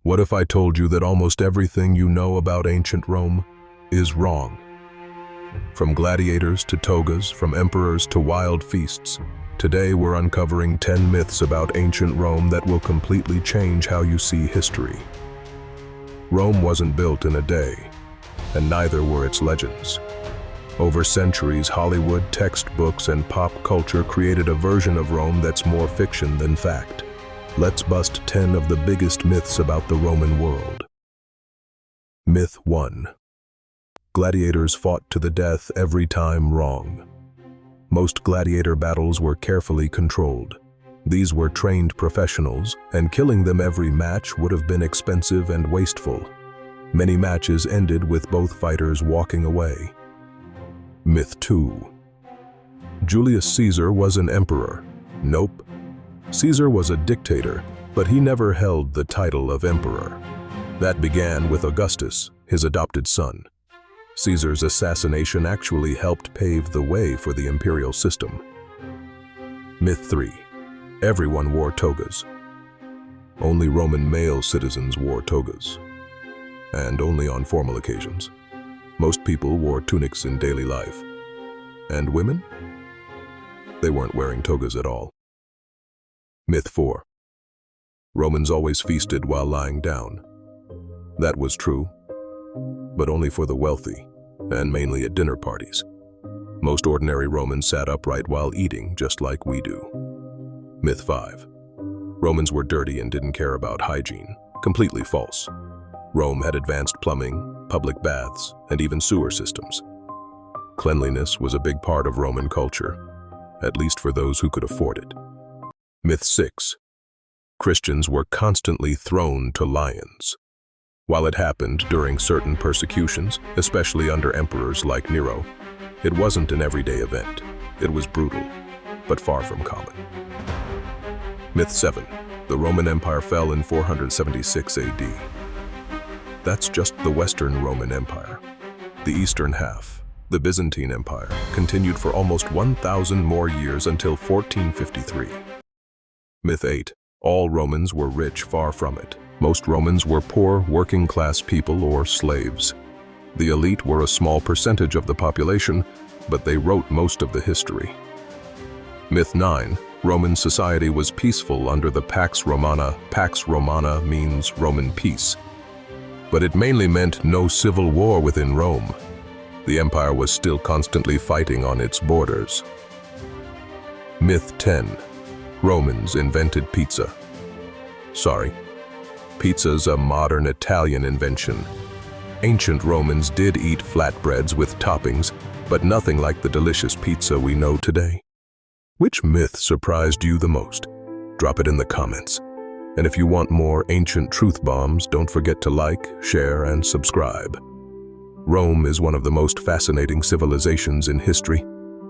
What if I told you that almost everything you know about ancient Rome is wrong? From gladiators to togas, from emperors to wild feasts, today we're uncovering 10 myths about ancient Rome that will completely change how you see history. Rome wasn't built in a day, and neither were its legends. Over centuries, Hollywood, textbooks, and pop culture created a version of Rome that's more fiction than fact. Let's bust 10 of the biggest myths about the Roman world. Myth 1. Gladiators fought to the death every time wrong. Most gladiator battles were carefully controlled. These were trained professionals, and killing them every match would have been expensive and wasteful. Many matches ended with both fighters walking away. Myth 2. Julius Caesar was an emperor. Nope. Caesar was a dictator, but he never held the title of emperor. That began with Augustus, his adopted son. Caesar's assassination actually helped pave the way for the imperial system. Myth 3. Everyone wore togas. Only Roman male citizens wore togas, and only on formal occasions. Most people wore tunics in daily life. And women? They weren't wearing togas at all. Myth 4. Romans always feasted while lying down. That was true, but only for the wealthy, and mainly at dinner parties. Most ordinary Romans sat upright while eating, just like we do. Myth 5. Romans were dirty and didn't care about hygiene. Completely false. Rome had advanced plumbing, public baths, and even sewer systems. Cleanliness was a big part of Roman culture, at least for those who could afford it. Myth 6. Christians were constantly thrown to lions. While it happened during certain persecutions, especially under emperors like Nero, it wasn't an everyday event. It was brutal, but far from common. Myth 7. The Roman Empire fell in 476 AD. That's just the Western Roman Empire. The eastern half, the Byzantine Empire, continued for almost 1,000 more years until 1453. Myth 8. All Romans were rich, far from it. Most Romans were poor, working-class people or slaves. The elite were a small percentage of the population, but they wrote most of the history. Myth 9. Roman society was peaceful under the Pax Romana. Pax Romana means Roman peace, but it mainly meant no civil war within Rome. The empire was still constantly fighting on its borders. Myth 10. Romans invented pizza. Sorry. Pizza's a modern Italian invention. Ancient Romans did eat flatbreads with toppings, but nothing like the delicious pizza we know today. Which myth surprised you the most? Drop it in the comments. And if you want more ancient truth bombs, don't forget to like, share, and subscribe. Rome is one of the most fascinating civilizations in history,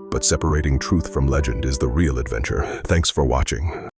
but separating truth from legend is the real adventure. Thanks for watching.